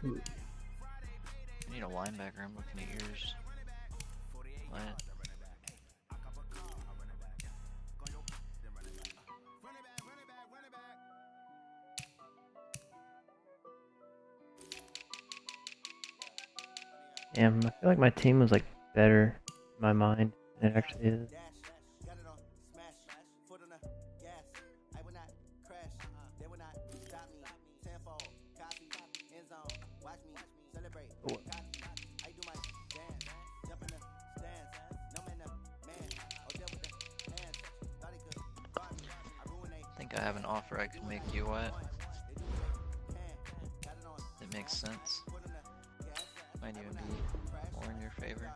I need a linebacker. I'm looking at yours. What? Damn, I feel like my team was like better in my mind than it actually is. I think I have an offer I could make you at. It makes sense. Might even be more in your favor.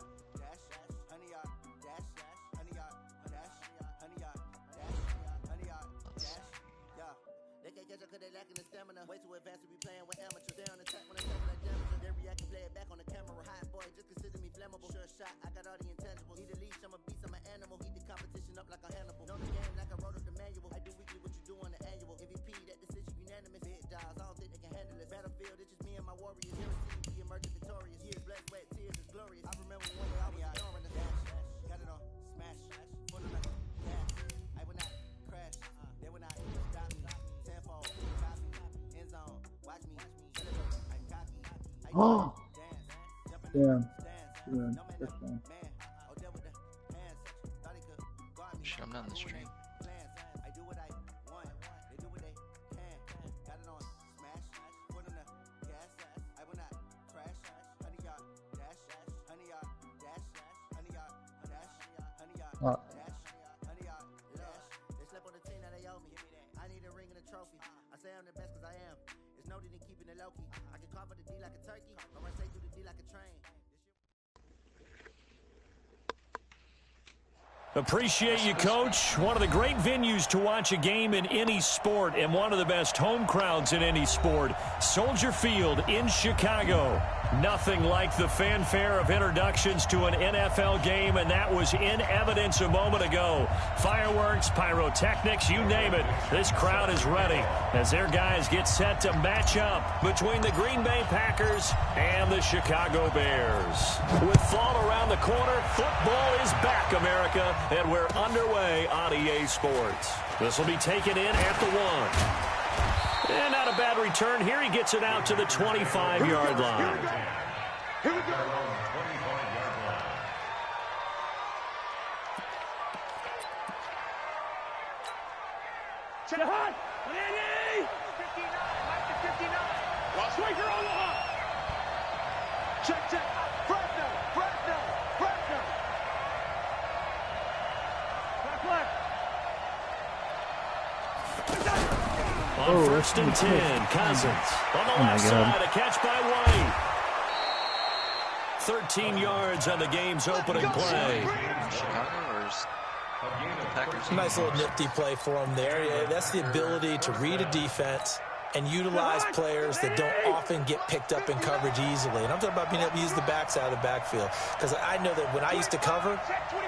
Oh, damn. That's fine. Shit, I'm not in the stream. Oh. Appreciate you, Coach. One of the great venues to watch a game in any sport and one of the best home crowds in any sport. Soldier Field in Chicago. Nothing like the fanfare of introductions to an NFL game, and that was in evidence a moment ago. Fireworks, pyrotechnics, you name it. This crowd is ready as their guys get set to match up between the Green Bay Packers and the Chicago Bears. With fall around the corner, football is back, America, and we're underway on EA Sports. This will be taken in at the 1. And not a bad return here. He gets it out to the 25-yard line. Here we go. Check it hot. Natty. 59. Mike to 59. Striker on the hop. Check. Fresno. On first and 10, Cousins. On the left side, a catch by White. 13 yards on the game's opening play. Chicago or the Packers? Nice little nifty play for him there. Yeah, that's the ability to read a defense and utilize players that don't often get picked up in coverage easily. And I'm talking about being able to use the backs out of the backfield. Because I know that when I used to cover,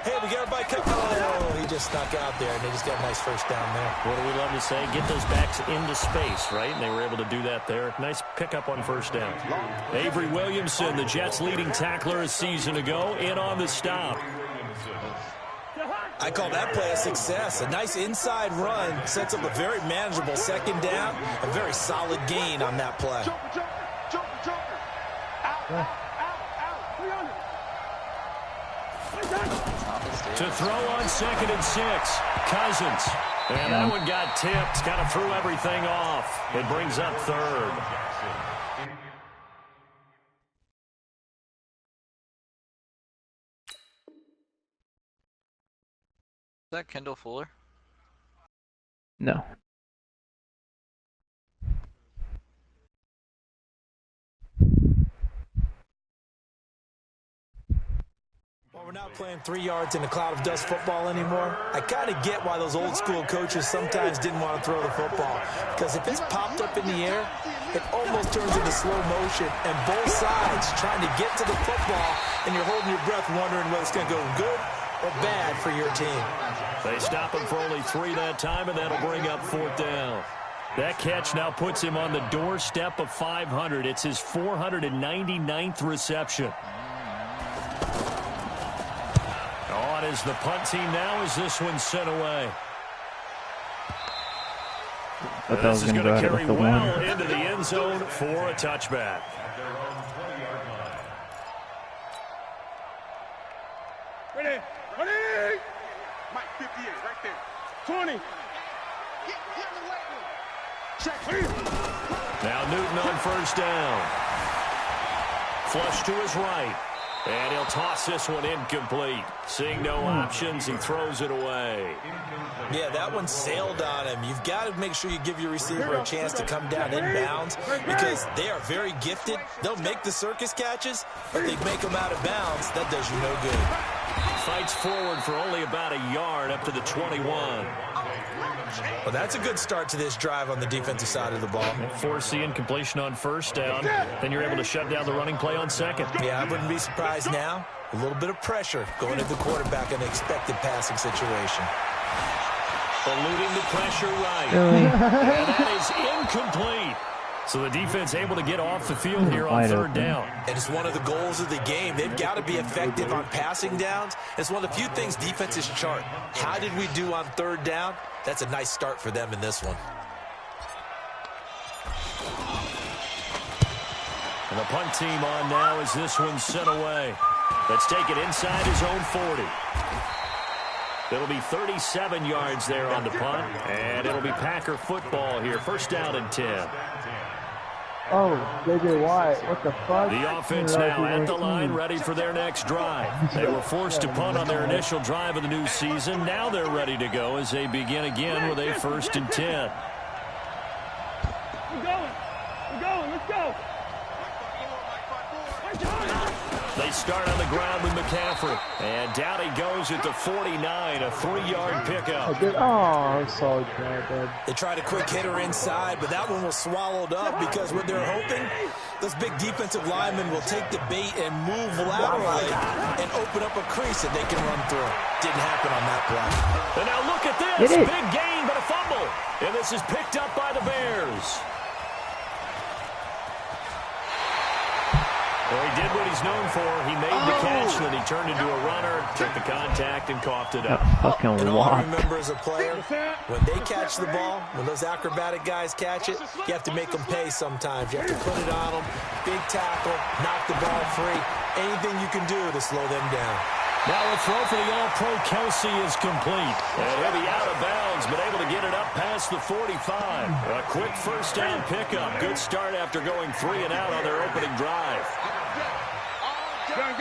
hey, we got everybody covered. Oh, he just snuck out there, and they just got a nice first down there. What do we love to say? Get those backs into space, right? And they were able to do that there. Nice pickup on first down. Avery Williamson, the Jets' leading tackler a season ago, in on the stop. I call that play a success. A nice inside run sets up a very manageable second down. A very solid gain on that play. To throw on 2nd and 6, Cousins. And that one got tipped, kind of threw everything off. It brings up 3rd. Is that Kendall Fuller? No. Well, we're not playing 3 yards in a cloud of dust football anymore. I kind of get why those old school coaches sometimes didn't want to throw the football. Because if it's popped up in the air, it almost turns into slow motion. And both sides trying to get to the football, and you're holding your breath wondering whether it's going to go good or bad for your team. They stop him for only 3 that time, and that'll bring up 4th down. That catch now puts him on the doorstep of 500. It's his 499th reception. On is the punt team now as this one's sent away. This is going to carry well into the end zone for a touchback. Ready, ready. Mike 58 right there. 20. Now Newton on first down. Flush to his right. And he'll toss this one incomplete. Seeing no options, he throws it away. Yeah, that one sailed on him. You've got to make sure you give your receiver a chance to come down inbounds because they are very gifted. They'll make the circus catches, but they make them out of bounds. That does you no good. Fights forward for only about a yard up to the 21. Well, that's a good start to this drive on the defensive side of the ball. Force the incompletion on first down. Then you're able to shut down the running play on second. Yeah, I wouldn't be surprised now. A little bit of pressure going at the quarterback in an expected passing situation. Eluding the pressure right. And that is incomplete. So the defense able to get off the field here on third down. And it's one of the goals of the game. They've got to be effective on passing downs. It's one of the few things defenses chart. How did we do on third down? That's a nice start for them in this one. And the punt team on now as this one's sent away. Let's take it inside his own 40. It'll be 37 yards there on the punt. And it'll be Packer football here. First down and 10. Oh, J.J. Watt, what the fuck? The offense now at the line, ready for their next drive. They were forced to punt on their initial drive of the new season. Now they're ready to go as they begin again with a 1st and 10. We're going, let's go. They start on the ground with McCaffrey. And down he goes at the 49, a 3-yard pickup. Oh, I'm so bad. They tried a quick hitter inside, but that one was swallowed up because what they're hoping, those big defensive linemen will take the bait and move laterally and open up a crease that they can run through. Didn't happen on that play. And now look at this. Big gain, but a fumble. And this is picked up by the Bears. Well, he did what he's known for. He made the catch, then he turned into a runner, took the contact, and coughed it up. Fucking And all I remember as a player, when they catch the ball, when those acrobatic guys catch it, you have to make them pay sometimes. You have to put it on them, big tackle, knock the ball free, anything you can do to slow them down. Now a throw for the All-Pro Kelsey is complete. And he'll be out of bounds, but able to get it up past the 45. A quick first down pickup. Good start after going 3 and out on their opening drive. Gun.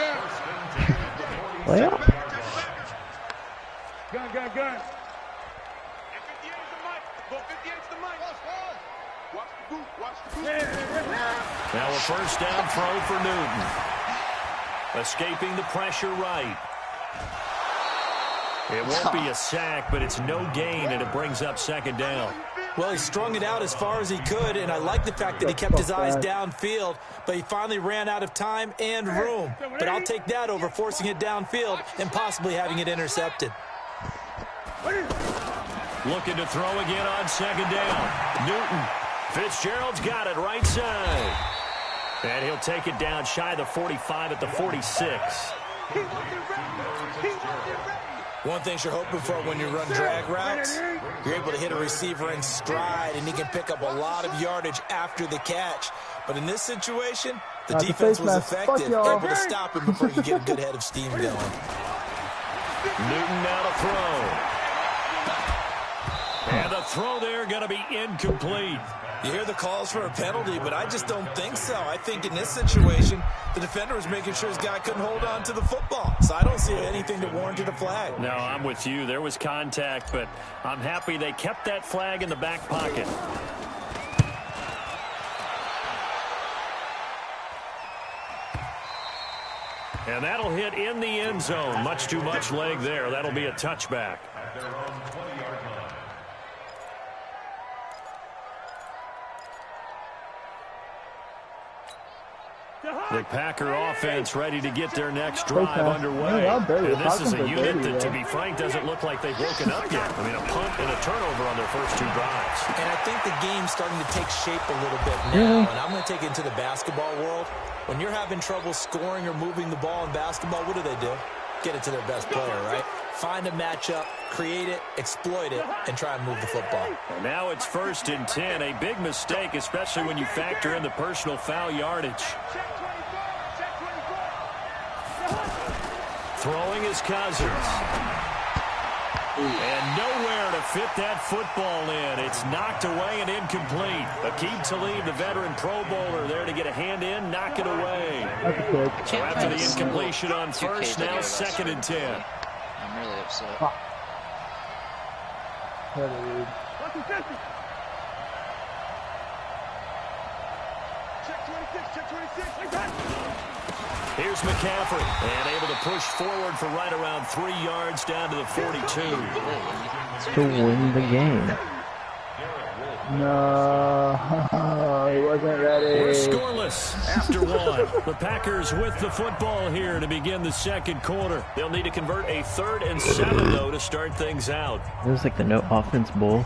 Well, Gun. 58's the mic. Go 58's the mic. Watch the boot. Now a first down throw for Newton. Escaping the pressure right. It won't be a sack, but it's no gain, and it brings up second down. Well, he strung it out as far as he could, and I like the fact that he kept his eyes downfield, but he finally ran out of time and room. But I'll take that over forcing it downfield and possibly having it intercepted. Looking to throw again on second down. Newton. Fitzgerald's got it right side. And he'll take it down shy of the 45 at the 46. One thing you're hoping for when you run drag routes, you're able to hit a receiver in stride, and he can pick up a lot of yardage after the catch. But in this situation, the defense was effective, able to stop him before he could get a good head of steam going. Newton now to throw. And the throw there going to be incomplete. You hear the calls for a penalty, but I just don't think so. I think in this situation, the defender was making sure his guy couldn't hold on to the football. So I don't see anything that warranted a flag. No, I'm with you. There was contact, but I'm happy they kept that flag in the back pocket. And that'll hit in the end zone. Much too much leg there. That'll be a touchback. The Packer offense ready to get their next drive underway. Yeah, and this is a unit that, to be frank, doesn't look like they've woken up yet. I mean, a punt and a turnover on their first 2 drives. And I think the game's starting to take shape a little bit now. And I'm going to take it into the basketball world. When you're having trouble scoring or moving the ball in basketball, what do? Get it to their best player, right? Find a matchup, create it, exploit it, and try and move the football. And now it's 1st and 10. A big mistake, especially when you factor in the personal foul yardage. Throwing is Cousins. And nowhere to fit that football in. It's knocked away and incomplete. Aqib Talib, the veteran Pro Bowler, there to get a hand in, knock it away. So after the incompletion on first, now 2nd and 10. I'm really upset. Here's McCaffrey, and able to push forward for right around 3 yards down to the 42. To win the game. No, he wasn't ready. We're scoreless after 1. The Packers with the football here to begin the 2nd quarter. They'll need to convert a 3rd and 7, though, to start things out. It was like the no offense bowl.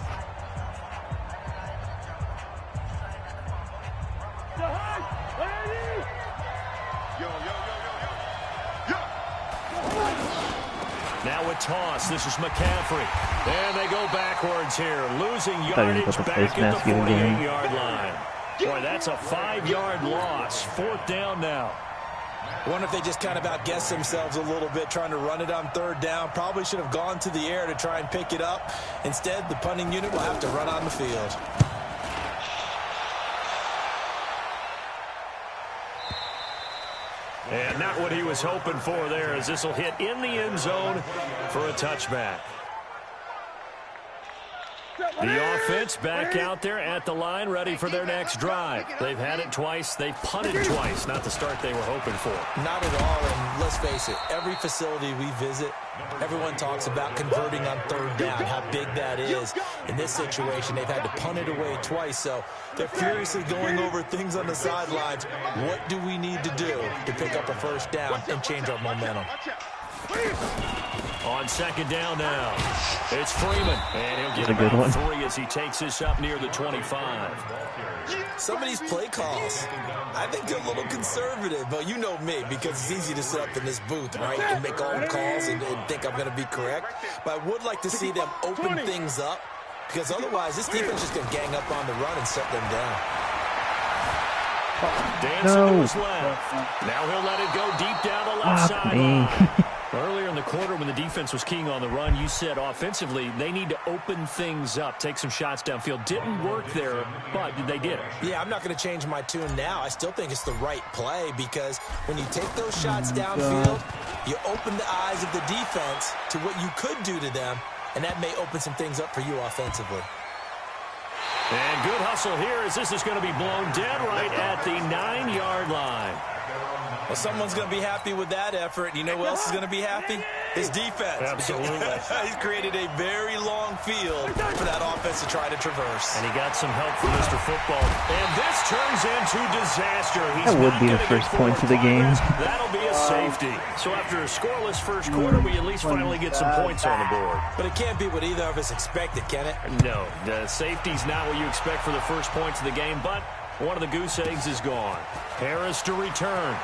Now a toss. This is McCaffrey. And they go backwards here. Losing yardage back at the 48-yard line. Boy, that's a 5-yard loss. 4th down now. I wonder if they just kind of outguessed themselves a little bit trying to run it on 3rd down. Probably should have gone to the air to try and pick it up. Instead, the punting unit will have to run on the field. And not what he was hoping for there, as this will hit in the end zone for a touchback. The offense back out there at the line, ready for their next drive. They've had it twice. They've punted twice. Not the start they were hoping for. Not at all, and let's face it, every facility we visit, everyone talks about converting on 3rd down, how big that is. In this situation, they've had to punt it away twice, so they're furiously going over things on the sidelines. What do we need to do to pick up a 1st down and change our momentum? On 2nd down now, it's Freeman, and he'll get about 3 as he takes this up near the 25. Some of these play calls, I think they're a little conservative, but you know me, because it's easy to sit up in this booth, right, and make all the calls and think I'm going to be correct. But I would like to see them open things up, because otherwise this defense is just going to gang up on the run and shut them down. Dancing to his left. Now he'll let it go deep down the left sideline. Earlier in the quarter when the defense was keying on the run, you said offensively they need to open things up, take some shots downfield. Didn't work there, but they did it. Yeah, I'm not going to change my tune now. I still think it's the right play because when you take those shots downfield, you open the eyes of the defense to what you could do to them, and that may open some things up for you offensively. And good hustle here as this is going to be blown dead right at the 9-yard line. Well, someone's going to be happy with that effort. You know who else is going to be happy? His defense. Absolutely. He's created a very long field for that offense to try to traverse. And he got some help from Mr. Football. And this turns into disaster. That would be the first point of the game. That'll be a safety. So after a scoreless first quarter, we at least finally get some points on the board. But it can't be what either of us expected, can it? No, the safety's not what you expect for the first points of the game, but one of the goose eggs is gone. Harris to return.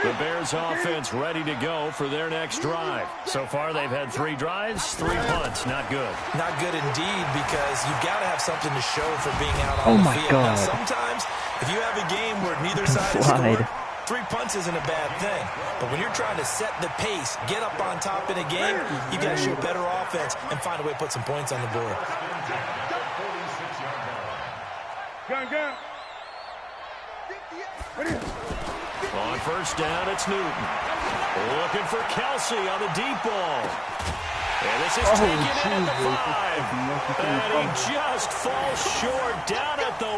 The Bears offense ready to go for their next drive. So far, they've had 3 drives, 3 punts. Not good. Not good indeed, because you've got to have something to show for being out on the field. God. Now, sometimes, if you have a game where neither side is scored, 3 punts isn't a bad thing. But when you're trying to set the pace, get up on top in a game, you got to show better offense and find a way to put some points on the board. Gun. On first down, it's Newton. Looking for Kelsey on the deep ball. And this is taken in at the 5. And he just falls short down at the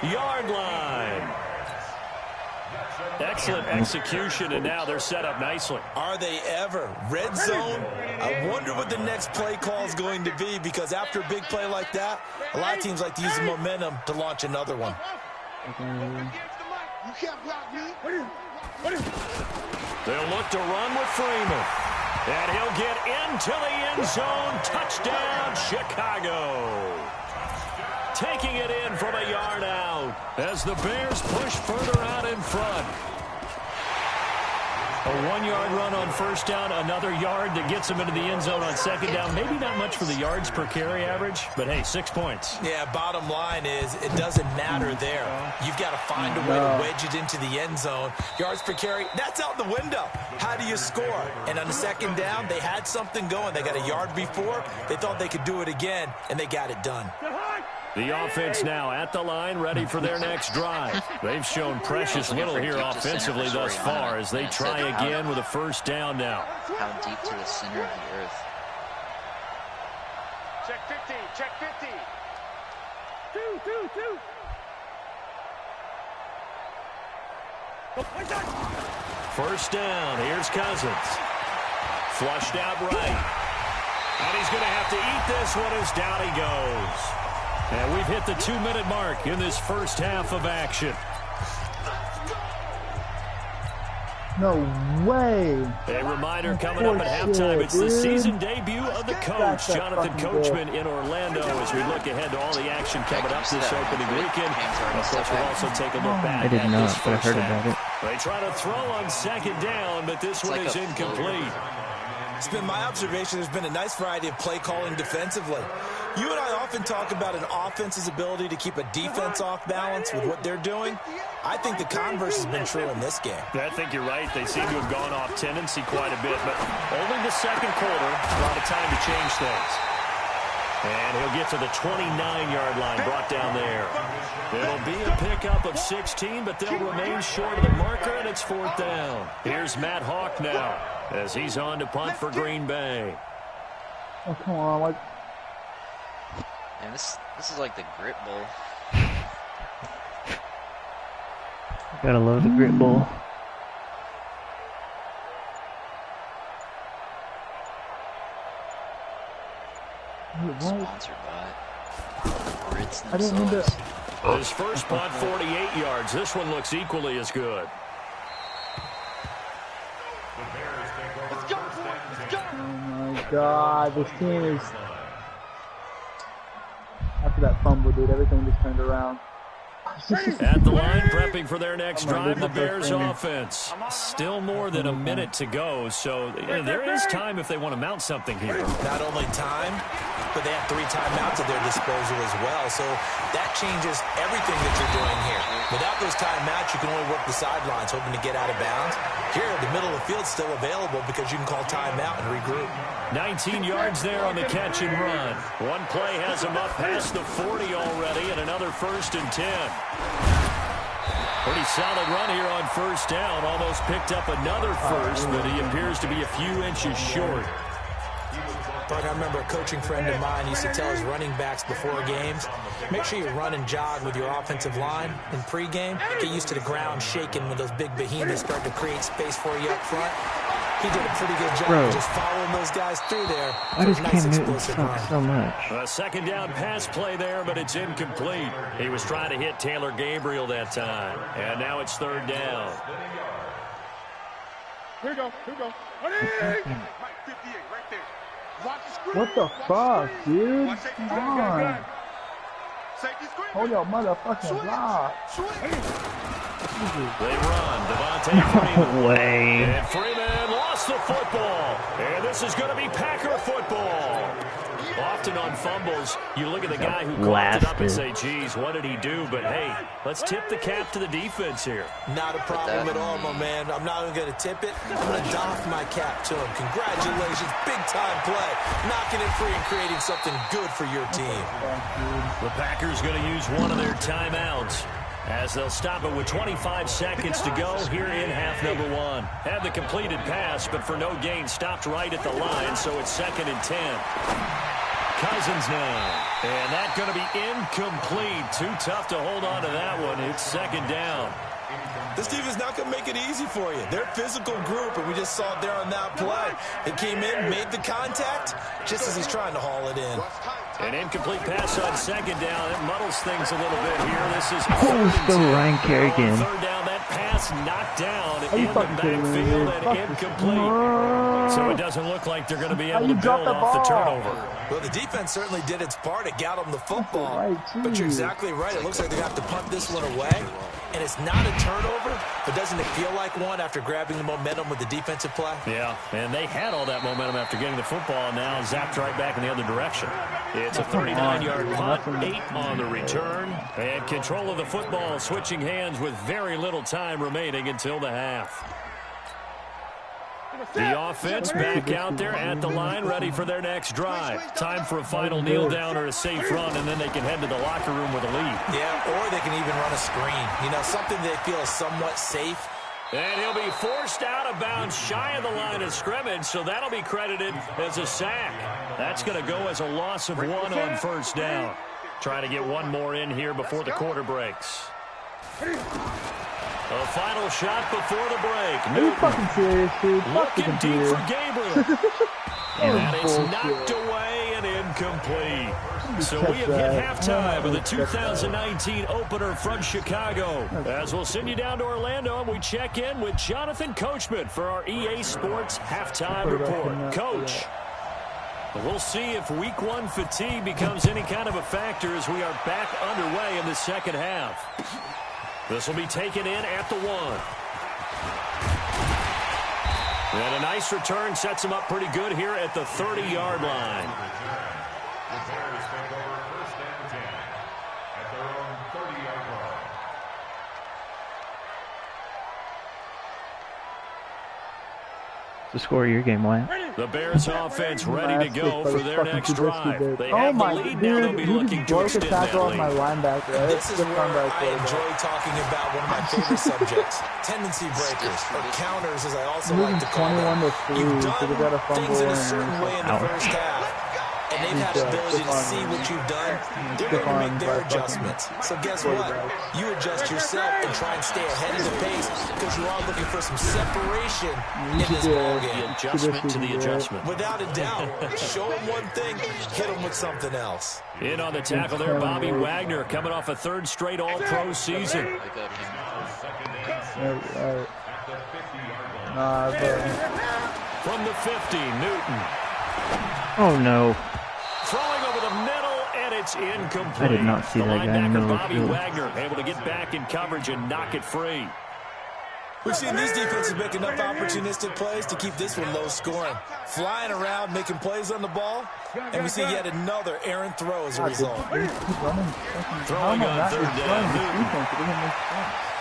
1-yard line. Excellent execution, and now they're set up nicely. Are they ever? Red zone? I wonder what the next play call is going to be, because after a big play like that, a lot of teams like to use the momentum to launch another one. You can't block me. They'll look to run with Freeman. And he'll get into the end zone. Touchdown, Chicago. Taking it in from a yard out as the Bears push further out in front. A 1-yard run on first down, another yard that gets them into the end zone on second down. Maybe not much for the yards per carry average, but hey, 6 points. Yeah, bottom line is it doesn't matter there. You've got to find a way to wedge it into the end zone. Yards per carry, that's out the window. How do you score? And on the second down, they had something going. They got a yard before. They thought they could do it again, and they got it done. The offense now at the line, ready for their next drive. They've shown precious little here offensively thus far as they try again with a first down now. How deep to the center of the earth. Check 50. Check 50. First down. Here's Cousins. Flushed out right. And he's going to have to eat this one as down he goes. And we've hit the 2-minute mark in this first half of action. No way. A reminder coming up at halftime. It's the season debut of the coach, Jonathan Coachman, in Orlando, as we look ahead to all the action coming up this opening weekend. Of course, we'll also take a look back I did at not, this but I first heard half. about it. They try to throw on second down, but this one is incomplete. It's been my observation there's been a nice variety of play calling defensively. You and I often talk about an offense's ability to keep a defense off balance with what they're doing. I think the converse has been true in this game. I think you're right. They seem to have gone off tendency quite a bit, but only the second quarter, a lot of time to change things. And he'll get to the 29-yard line, brought down there. It'll be a pickup of 16, but they'll remain short of the marker, and it's fourth down. Here's Matt Hawk now as he's on to punt for Green Bay. Oh, come on. Like, And this is like the grit bowl. Gotta love the grit bowl. Sponsored by Grits I didn't mean to. themselves. His first punt, 48 yards. This one looks equally as good. Oh my God, this team is. After that fumble, dude, everything just turned around. At the line, prepping for their next drive, the Bears offense. Still more than a minute to go, so there is time if they want to mount something here. Not only time, but they have 3 timeouts at their disposal as well, so that changes everything that you're doing here. Without those timeouts, you can only work the sidelines, hoping to get out of bounds. Here, the middle of the field's still available because you can call timeout and regroup. 19 yards there on the catch and run. One play has him up past the 40 already, and another 1st and 10. Pretty solid run here on first down. Almost picked up another first, but he appears to be a few inches short. But I remember a coaching friend of mine used to tell his running backs before games, make sure you run and jog with your offensive line in pregame. Get used to the ground shaking when those big behemoths start to create space for you up front. He did a pretty good job of just following those guys through there. I just can't Newton suck so much. A second down pass play there, but it's incomplete. He was trying to hit Taylor Gabriel that time. And now it's 3rd down. Here we go. Mike 58, right there. Watch the screen. What the fuck, dude? Watch safety Come screen. on. Safety screen. Hold your motherfucking block. They run. Devontae Freeman. No way. And Freeman lost the football. And this is going to be Packer football. Often on fumbles, you look at the guy who caught it up and say, geez, what did he do? But, hey, let's tip the cap to the defense here. Not a problem at all, my man. I'm not even going to tip it. I'm going to doff my cap to him. Congratulations. Big-time play. Knocking it free and creating something good for your team. The Packers going to use one of their timeouts, as they'll stop it with 25 seconds to go here in half number 1. Had the completed pass, but for no gain, stopped right at the line, so it's 2nd and 10. Cousins now, and that's going to be incomplete. Too tough to hold on to that one. It's 2nd down. This team is not going to make it easy for you. They're a physical group, and we just saw it there on that play. It came in, made the contact, just as he's trying to haul it in. An incomplete pass on second down. It muddles things a little bit here. This is Still Ryan Kerrigan. third down. That pass knocked down in the backfield and incomplete. So it doesn't look like they're going to be able to build off the turnover. Well, the defense certainly did its part. It got them the football. But you're exactly right. It looks like they're going to have to punt this one away. And it's not a turnover, but doesn't it feel like one after grabbing the momentum with the defensive play? Yeah, and they had all that momentum after getting the football, and now zapped right back in the other direction. It's a 39-yard punt, 8 on the return, and control of the football switching hands with very little time remaining until the half. The offense back out there at the line, ready for their next drive. Time for a final kneel down or a safe run, and then they can head to the locker room with a lead. Yeah, or they can even run a screen. You know, something they feel is somewhat safe. And he'll be forced out of bounds shy of the line of scrimmage, so that'll be credited as a sack. That's going to go as a loss of 1 on first down. Try to get one more in here before the quarter breaks. A final shot before the break. Are you fucking serious, dude? Fuck the Looking deep computer. for Gabriel. And it's knocked away and incomplete. So we have hit halftime of the 2019 opener from Chicago. As we'll send you down to Orlando, and we check in with Jonathan Coachman for our EA Sports halftime report. Coach, we'll see if week 1 fatigue becomes any kind of a factor as we are back underway in the second half. This will be taken in at the 1. And a nice return sets him up pretty good here at the 30-yard line. The score of your game, Wyatt. The Bears offense ready to go for their next drive. They Oh have the my lead now. They'll be dude, looking to broke a extend that tackle on my lead. linebacker. This is where I enjoy talking about one of my favorite subjects, tendency breakers, or counters as I also like to call them. 21-3, You've so they got a done fumble things in a and- certain way in the first half, and they've had the ability to see what you've done. They're going to make their adjustments. So guess what? You adjust yourself and try and stay ahead of the pace because you are looking for some separation in this ballgame. Adjustment to the adjustment. Without a doubt. Show them one thing, hit them with something else. In on the tackle there, Bobby Wagner coming off a 3rd straight All-Pro season. From the 50, Newton. Oh, no. Throwing over the middle, and it's incomplete. I did not see the that guy in the linebacker, middle of the Bobby field. Wagner, able to get back in coverage and knock it free. We've seen these defenses make enough opportunistic plays to keep this one low scoring. Flying around, making plays on the ball, and we see yet another errant throw as a result. Throwing on 3rd down,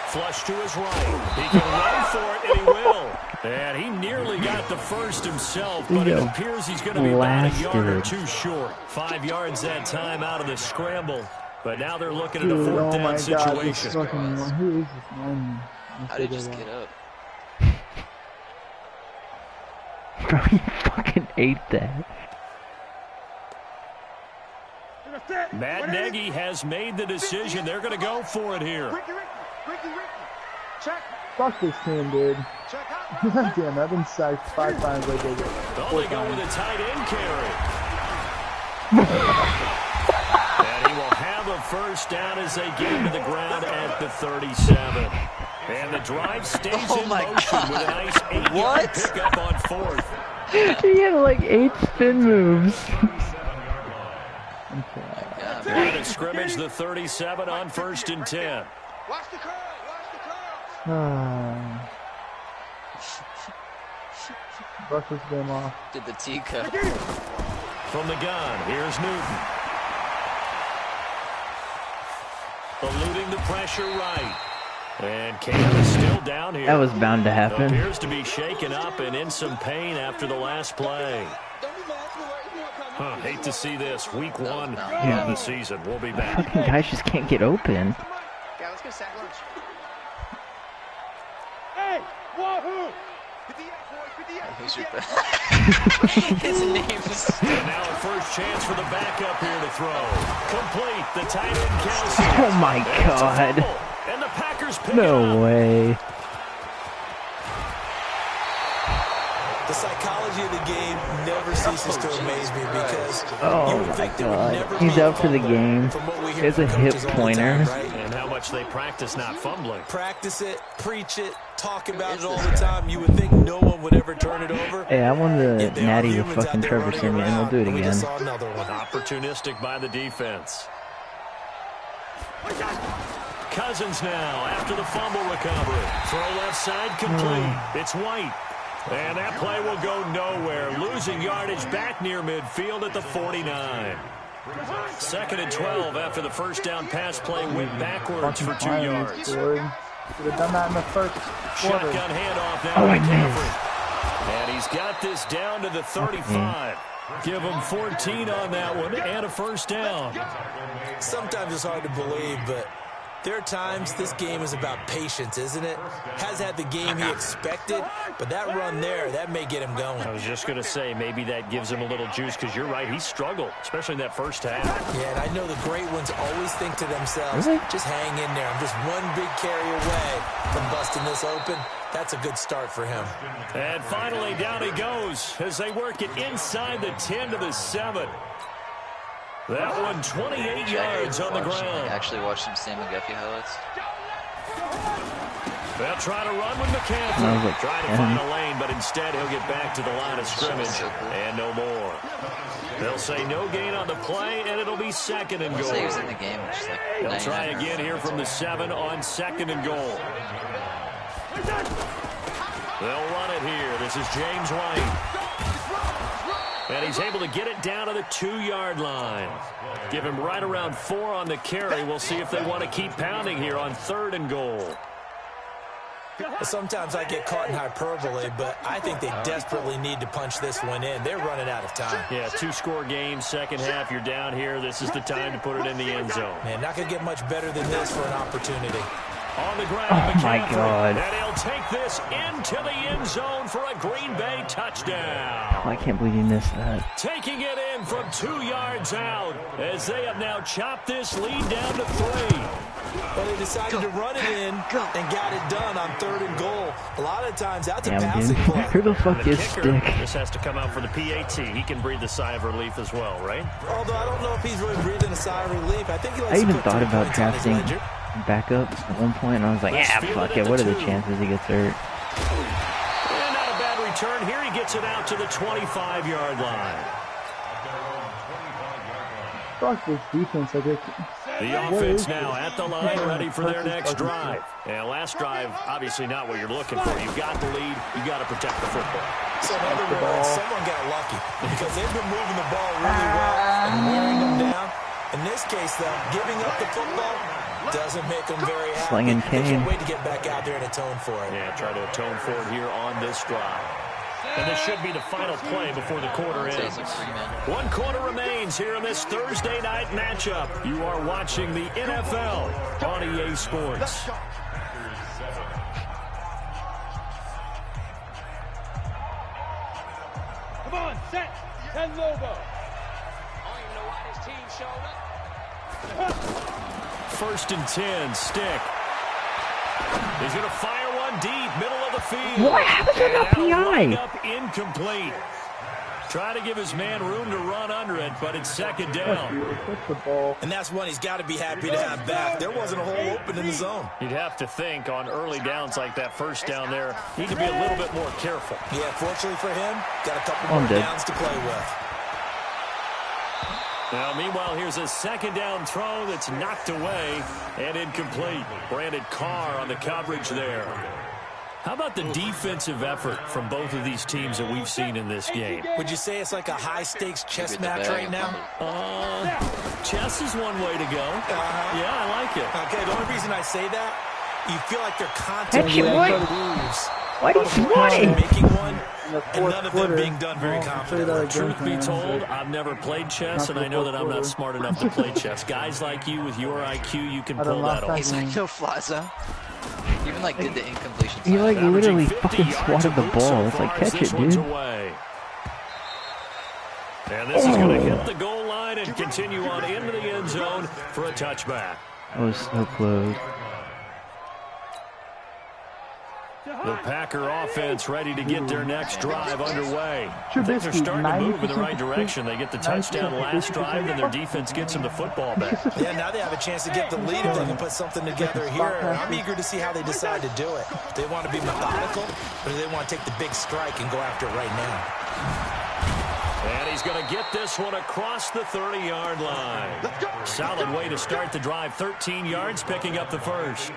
flush to his right. He can run for it, and he will. And he nearly got the first himself, but it appears he's going to be about a yard or 2 short. 5 yards that time out of the scramble. But now they're looking at a 4th down situation. Who is this man? How did he just get up? Bro, you fucking ate that. Matt Nagy has made the decision. They're going to go for it here. Fuck this team, dude. Damn, I've been sacked 5 times like this. Oh, they go with a tight end carry. And he will have a first down as they get him to the ground at the 37. And the drive stays in motion with a nice 8-yard pickup on 4th. He had like 8 spin moves. Line of scrimmage, the 37 on 1st and 10. Watch the curl. Watch the curl. Brush this game off. Did the teacup. From the gun, here's Newton. Eluding the pressure right. And Cam is still down here. That was bound to happen. Appears to be shaken up and in some pain after the last play. Hate to see this. Week 1 of the season. We'll be back. Fucking guys just can't get open. Yeah, let's get sack lunch. Hey, wahoo! Who's your His name's... And now a first chance for the backup here to throw. Complete. The tight end Kelsey. Oh my God. And the Packers receivers pick it No up. way. The psychology of the game never ceases to amaze me because Oh you would my think there would never god. be He's a out for the fumble game. from what we hear It's a from hip coaches all the pointer. time, right? And how much they practice not fumbling. Practice it, preach it, talk about it all the time. You would think no one would ever turn it over. Hey, I won the Yet there are natty with humans out fucking there Trevor running Simeon, and we'll around, do it and we just again. saw another one. Opportunistic by the defense. Cousins now after the fumble recovery. Throw left side complete. It's White. And that play will go nowhere. Losing yardage back near midfield at the 49. 2nd and 12 after the first down pass play went backwards for 2 yards. Should have done that in the first quarter. Shotgun handoff now. Oh, to I McCaffrey. And he's got this down to the 35. Give him 14 on that one and a first down. Sometimes it's hard to believe, but there are times this game is about patience, isn't it? Has had the game he expected, but that run there, that may get him going. I was just going to say, maybe that gives him a little juice, because you're right, he struggled, especially in that first half. Yeah, and I know the great ones always think to themselves, Really? just hang in there. I'm just one big carry away from busting this open. That's a good start for him. And finally, down he goes as they work it inside the 10 to the 7. That one 28 yards on the ground. Actually watched some Sam McGuffey highlights. They'll try to run with I was McCaffrey. like, Try to find a lane, but instead he'll get back to the line of scrimmage and no more. They'll say no gain on the play, and it'll be 2nd and I'll say he was goal. in the game. Just like They'll try 99 again here from the 7 on 2nd and goal. They'll run it here. This is James White. And he's able to get it down to the 2-yard line. Give him right around 4 on the carry. We'll see if they want to keep pounding here on 3rd and goal. Sometimes I get caught in hyperbole, but I think they desperately need to punch this one in. They're running out of time. Yeah, 2-score game, second half. You're down here. This is the time to put it in the end zone. Man, not going to get much better than this for an opportunity. On the ground, Oh, my McCaffrey. God. And he'll take this into the end zone for a Green Bay touchdown. Oh, I can't believe you missed that. Taking it in from 2 yards out as they have now chopped this lead down to 3. But they decided to run it in and got it done on 3rd and goal. A lot of times, that's a Damn, passing dude. play. Who the fuck The is kicker Stick? just has to come out for the PAT. He can breathe a sigh of relief as well, right? Although I don't know if he's really breathing a sigh of relief. I think he likes I even to put thought 3 about points on his drafting ledger. backups at one point, and I was like, Let's yeah, field fuck it it. at What the are the 2. chances he gets hurt? And not a bad return. Here he gets it out to the 25-yard line. Fuck this defense. Like, The offense now at the line, ready for their next drive. And last drive, obviously not what you're looking for. You've got the lead. You've got to protect the football. So in other words, someone got lucky because they've been moving the ball really well and wearing them down. In this case, though, giving up the football doesn't make them very happy. Slinging They cane. can't wait to get back out there and atone for it. Yeah, try to atone for it here on this drive. And this should be the final play before the quarter Say ends. he's a free man. 1 quarter remains here in this Thursday night matchup. You are watching the NFL on EA Sports. Come on, set. Ken Lobo. First and 10, Stick. He's going to fire one deep, middle of the field. What? How is there no And that'll PI? wind up incomplete. Try to give his man room to run under it, but it's 2nd down. push the ball. And that's one he's got to be happy to have back. There wasn't a hole open in the zone. You'd have to think on early downs like that first down there, need to be a little bit more careful. Yeah, fortunately for him, got a couple I'm more dead. downs to play with. Now, meanwhile, here's a 2nd down throw that's knocked away and incomplete. Brandon Carr on the coverage there. How about the defensive effort from both of these teams that we've seen in this game? Would you say it's like a high-stakes chess Give it the match bag right and now? Chess is one way to go. Yeah, I like it. Okay, the only reason I say that, you feel like they're constantly Heck, what? moves. Why did you want it? Making one, In the and fourth none of quarter, them being done very I'll show you confidently. that again, Truth be man. told, I've never played chess, and I know that I'm not smart enough to play chess. Guys like you with your IQ, you can I don't pull know that if off. He's like no fly zone. Even like did the incompletion. He like sign. literally Averaging 50 fucking yards swatted a the boot ball. so It's like, far as catch this it, one's dude. away. And this is going to hit the goal line and continue on into the end zone for a touchback. That was so close. The Packer offense ready to get their next drive underway. Trubisky, Things are starting to move in the 90% right direction. They get the touchdown last drive, then their defense gets them the football back. Yeah, now they have a chance to get the lead if they can put something together here. I'm eager to see how they decide to do it. They want to be methodical, or do they want to take the big strike and go after it right now? And he's going to get this one across the 30-yard line. Solid way to start the drive. 13 yards, picking up the first.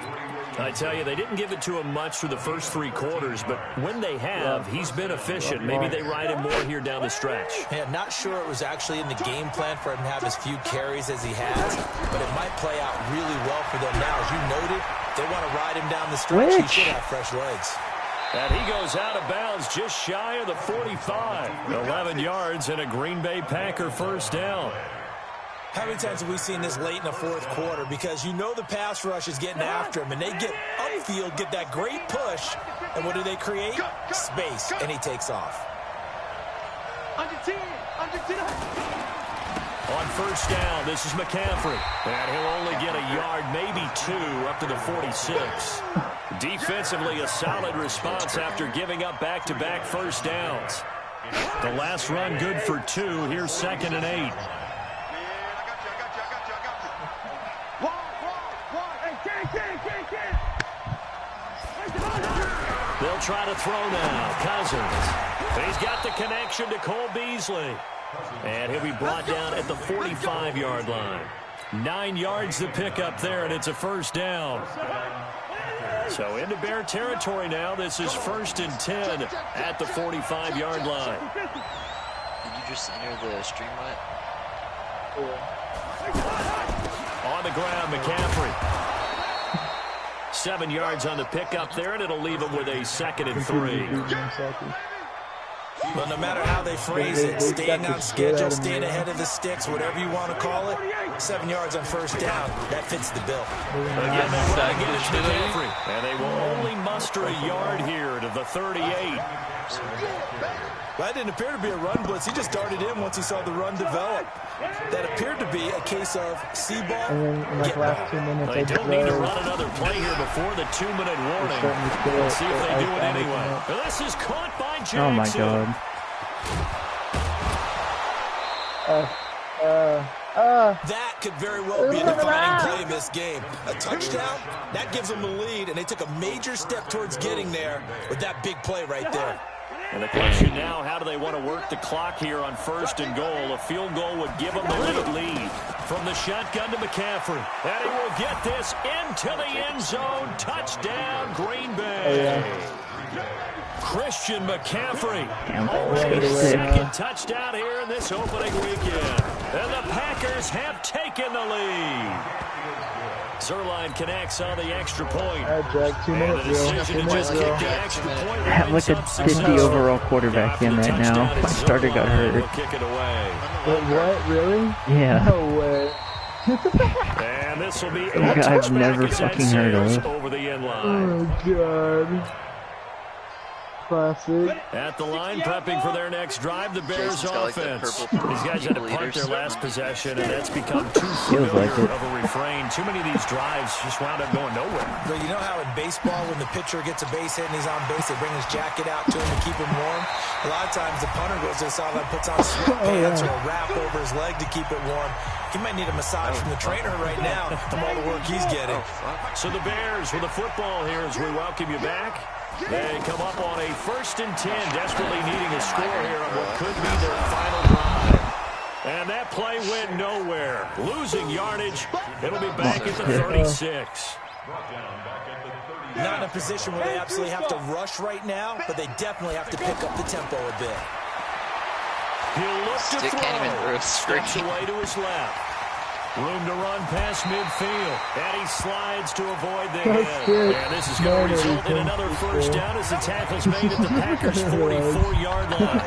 I tell you, they didn't give it to him much through the first 3 quarters, but when they have, he's been efficient. Maybe they ride him more here down the stretch. Yeah, not sure it was actually in the game plan for him to have as few carries as he has, but it might play out really well for them now. As you noted, they want to ride him down the stretch. He should have fresh legs. And he goes out of bounds just shy of the 45. 11 yards and a Green Bay Packer first down. How many times have we seen this late in the fourth quarter? Because you know the pass rush is getting after him, and they get upfield, get that great push, and what do they create? Space, and he takes off. Under 10. On first down, this is McCaffrey. And he'll only get a yard, maybe 2, up to the 46. Defensively, a solid response after giving up back-to-back first downs. The last run good for 2. Here's 2nd and 8. They'll try to throw now. Cousins. He's got the connection to Cole Beasley. And he'll be brought down at the 45-yard line. 9 yards to pick up there, and it's a first down. So into Bear territory now. This is 1st and 10 at the 45-yard line. Did you just enter the Streamlit? On the ground, McCaffrey. 7 yards on the pickup there, and it'll leave him with a 2nd and 3. Well, no matter how they phrase it, staying on schedule, staying ahead of the sticks, whatever you want to call it, 7 yards on first down, that fits the bill. Again, they run against McCaffrey, and they will only muster a yard here to the 38. That didn't appear to be a run blitz. He just darted in once he saw the run develop. That appeared to be a case of see ball, get last 2 minutes, They don't need to run another play here before the 2-minute warning. Let's see if they do it anyway. This is caught by Jackson. Oh my God. That could very well be a defining play in this game. A touchdown, that gives them the lead, and they took a major step towards getting there with that big play right there. And the question now, how do they want to work the clock here on 1st and goal? A field goal would give them the lead. From the shotgun to McCaffrey. And he will get this into the end zone. Touchdown, Green Bay. Christian McCaffrey. Already 2nd touchdown here in this opening weekend. And the Packers have taken the lead. Zerline connects on the extra point. Jack, 2 minutes, and the decision to just kick the extra point. I have like a 50 overall quarterback in right now. My starter got hurt. Kick it away. Wait, what? Really? Yeah. No way. And this will be a guy I've never fucking heard of. Over the end line. Oh, God. Classic. At the line, prepping for their next drive, the Bears offense. These guys had to punt their last possession, and that's become too familiar of a refrain. Too many of these drives just wound up going nowhere. But you know how in baseball, when the pitcher gets a base hit and he's on base, they bring his jacket out to him to keep him warm? A lot of times the punter goes to the sideline, puts on sweatpants or a wrap over his leg to keep it warm. He might need a massage from the trainer right now from all the work he's getting. So the Bears with the football here as we welcome you back. They come up on a 1st and 10, desperately needing a score here on what could be their final drive. And that play went nowhere. Losing yardage. It'll be back at the 36. Not in a position where they absolutely have to rush right now, but they definitely have to pick up the tempo a bit. He'll look to throw. Steps away to his left. Room to run past midfield. And he slides to avoid the hit. And this is going to result in another first down as the tackle's made at the Packers' 44-yard line.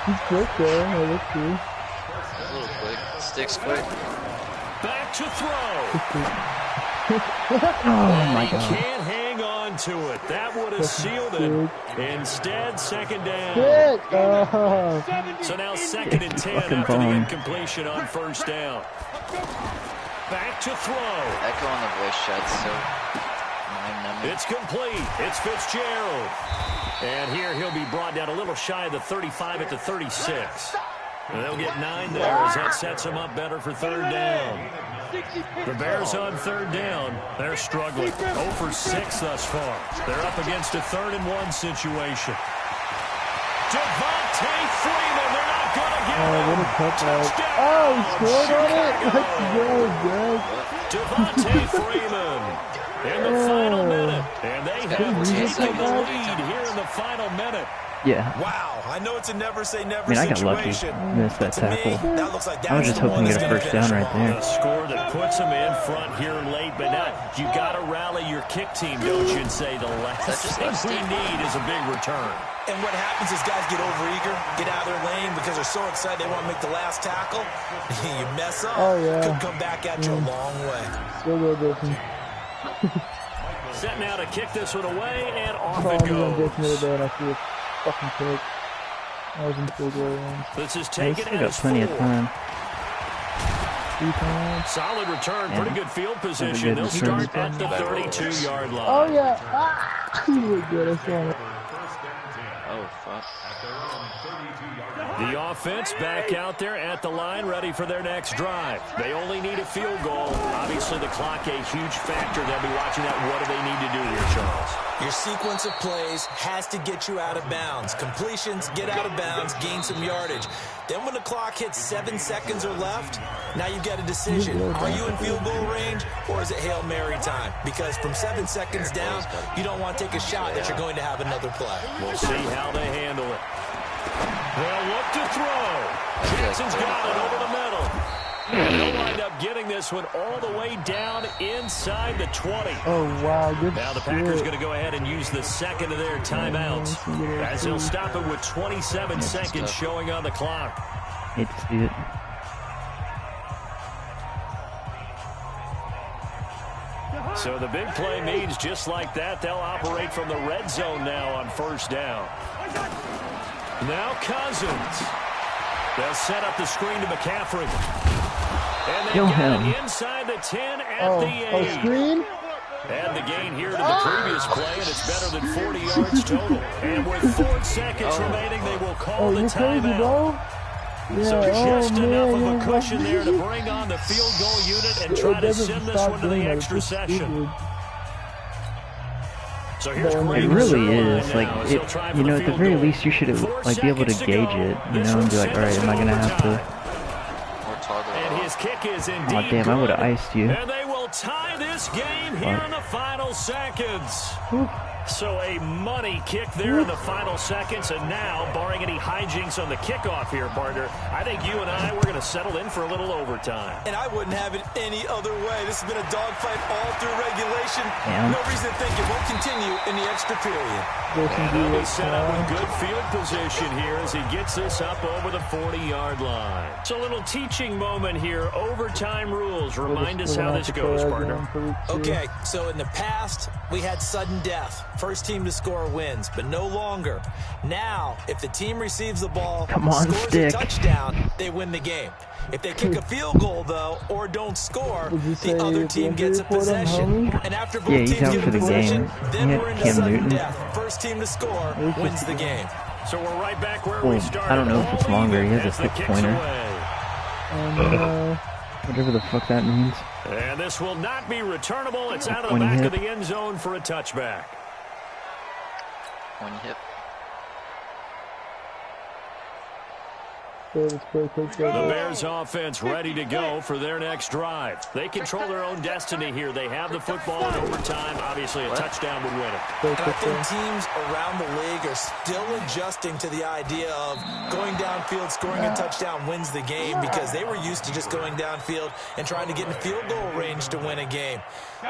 He's quick there. Oh, that's cool. A little quick. Sticks quick. Back to throw. Oh my God. He can't hang on to it. That would have sealed it. Instead, 2nd down. So now 2nd and 10 after the incompletion on first down. Back to throw. Echo on the voice chat, so behind them. It's complete. It's Fitzgerald. And here he'll be brought down a little shy of the 35 at the 36. And they'll get 9 there as that sets them up better for third down. The Bears on third down. They're struggling. 0 for 6 thus far. They're up against a 3rd and 1 situation. Devontae Freeman. They're not going to get him. What a touchdown. Oh, he scored on it? Let's go, Greg. Devontae Freeman in the final minute. And they have taken the lead here in the final minute. Yeah. Wow, I know it's a never say never I got lucky. situation. Missed that To me, tackle. that looks like I was that's just the hoping one to get a that's first gonna down finish right them there. A score that puts them in front here late, but now you got to rally your kick team, don't you, and say the last thing we need is a big return. And what happens is guys get overeager, get out of their lane because they're so excited they want to make the last tackle. You mess up, could come back at you a long way. Still go different. Set now to kick this one away, and off I it was on goes. Jason the other day and I threw a fucking pick. I was in field goal range. This is They taken still got as plenty of 4. time. 3 times. Solid return, Yeah. pretty good field position. good They'll return. start at the 32-yard line. Oh, yeah. Ah! He looked good. I saw it. Oh, fuck. The offense back out there at the line, ready for their next drive. They only need a field goal. Obviously, the clock a huge factor. They'll be watching that. What do they need to do here, Charles? Your sequence of plays has to get you out of bounds. Completions, get out of bounds, gain some yardage. Then when the clock hits 7 seconds or left, now you've got a decision. Are you in field goal range or is it Hail Mary time? Because from 7 seconds down, you don't want to take a shot that you're going to have another play. We'll see how they handle it. They'll look to throw. Jackson's got it over the middle. And they'll wind up getting this one all the way down inside the 20. Oh, wow. Good Now the shit. Packers going to go ahead and use the second of their timeouts as they'll stop it with 27 seconds showing on the clock. Hate to see it. So the big play means just like that, they'll operate from the red zone now on first down. Now Cousins. They'll set up the screen to McCaffrey. And they Kill get him. it inside the 10 at the 8. Screen? And the gain here to the previous play, and it's better than 40 yards total. And with 4 seconds remaining, they will call the you crazy, timeout. bro? Yeah, So just enough man, of a cushion there to bring on the field goal unit and try to send this one to the extra session. So here's It Green really on is. now Like, as he'll try for you know, the at the field very goal. least, you should 4 like be able to seconds gauge go. it, you This know, and be one like, all right, sends am I it gonna to have to? More toggle And off. his kick is Oh indeed damn, I would have good. iced you. And they will tie this game here Fuck. in the final seconds. So a money kick there in the final seconds. And now, barring any hijinks on the kickoff here, partner, I think you and I, we're going to settle in for a little overtime. And I wouldn't have it any other way. This has been a dogfight all through regulation. Yeah. No reason to think it won't continue in the extra period. And they'll be set up with good field position here as he gets this up over the 40-yard line. So a little teaching moment here. Overtime rules. Remind us how this goes, partner. Okay, so in the past, we had sudden death. First team to score wins, but no longer. Now, if the team receives the ball, Come on, scores stick. a touchdown, they win the game. If they kick a field goal, though, or don't score, the other team gets a possession. And after both Yeah, he's teams out get for a the possession, game. then Yeah, we're into Cam sudden Newton. death. First team to score wins the game. So we're right back where Well, we started. I don't know if it's All longer. even He has a as the thick kick's pointer. away. Whatever the fuck that means. And this will not be returnable. It's out of the Pointy back hip. of the end zone for a touchback. One hip. The Bears offense ready to go for their next drive. They control their own destiny here. They have the football in overtime. Obviously, a touchdown would win it. And I think teams around the league are still adjusting to the idea of going downfield, scoring a touchdown wins the game because they were used to just going downfield and trying to get in field goal range to win a game.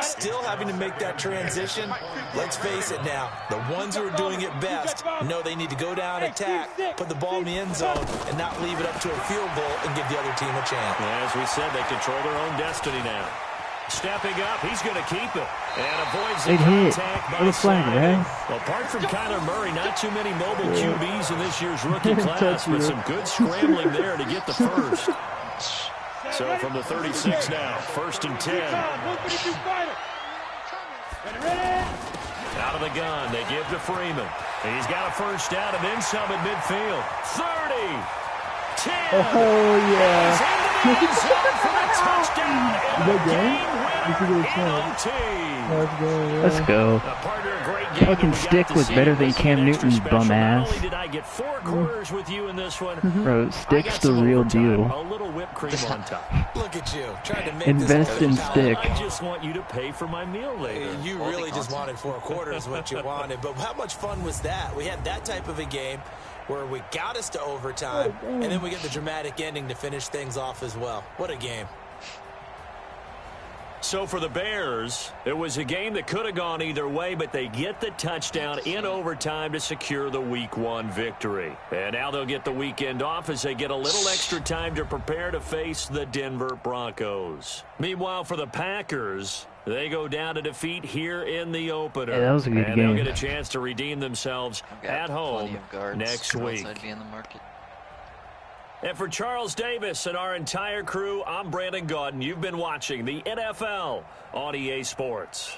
Still having to make that transition. Let's face it now, the ones who are doing it best know they need to go down, attack, put the ball in the end zone, and not leave it up to a field goal and give the other team a chance. As we said, they control their own destiny now. Stepping up, he's going to keep it. And avoids the Big hit. contact by What a flag, Simon. right? Apart from Kyler Murray, not too many mobile QBs in this year's rookie class, but some good scrambling there to get the first. So from the 36 now, 1st and 10. Out of the gun, they give to Freeman. He's got a first down and then some at midfield. 30, 10. Oh, yeah. He's into the end zone for the touchdown. And the game winner in OT. Let's go. Fucking Stick was better than Cam Newton's bum ass. Not only did I get 4 quarters with you in this one, Bro, Stick's the real deal. a little whipped cream on top. Look at you, trying to make Invest in this Stick. I just want you to pay for my meal later. You really just wanted 4 quarters, what you wanted. But how much fun was that? We had that type of a game where we got us to overtime, and then we get the dramatic ending to finish things off as well. What a game. So for the Bears, it was a game that could have gone either way, but they get the touchdown in overtime to secure the Week 1 victory. And now they'll get the weekend off as they get a little extra time to prepare to face the Denver Broncos. Meanwhile, for the Packers, they go down to defeat here in the opener. Yeah, that was a good and game. they'll get a chance to redeem themselves at home next week. Be in the market. And for Charles Davis and our entire crew, I'm Brandon Gaudin. You've been watching the NFL on EA Sports.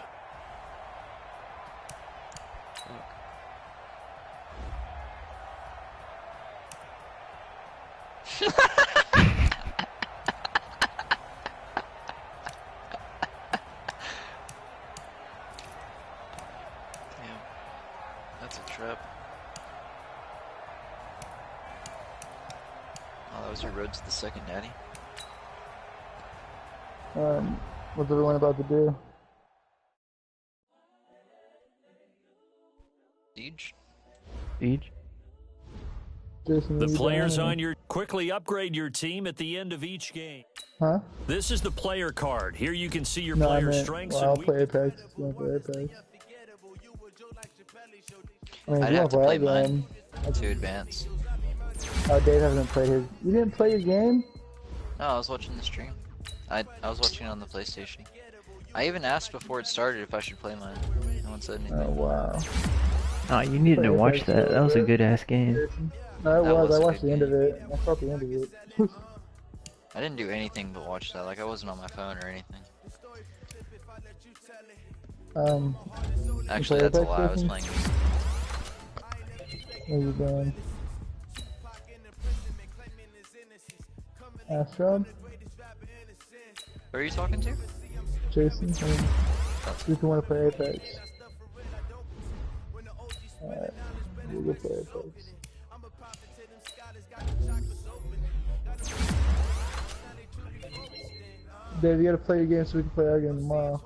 Damn. That's a trap. Oh, that was your road to the second, Natty. What's everyone about to do? Siege? Siege? Jason, The what you players doing? on your quickly upgrade your team at the end of each game. Huh? This is the player card. Here you can see your No, I player meant, strengths well, I'll and play weaknesses. Apex. You want to play Apex? I mean, I'd you have want to to play play mine again. to advance. Oh, Dave hasn't played his. You didn't play your game? No, I was watching the stream. I was watching it on the PlayStation. I even asked before it started if I should play mine. No one said anything. Oh, wow. Oh, you needed to watch that. That was a good ass game. No, That it was. was I a watched good the end of game. it. I caught the end of it. I didn't do anything but watch that. Like, I wasn't on my phone or anything. Actually, play that's a Apex, lie. I was Jason? playing music. What are you doing? Astron? Who are you talking to? Jason? I mean, you can want to play Apex. Alright, we'll go play Apex. Dave, you gotta play your game so we can play our game tomorrow.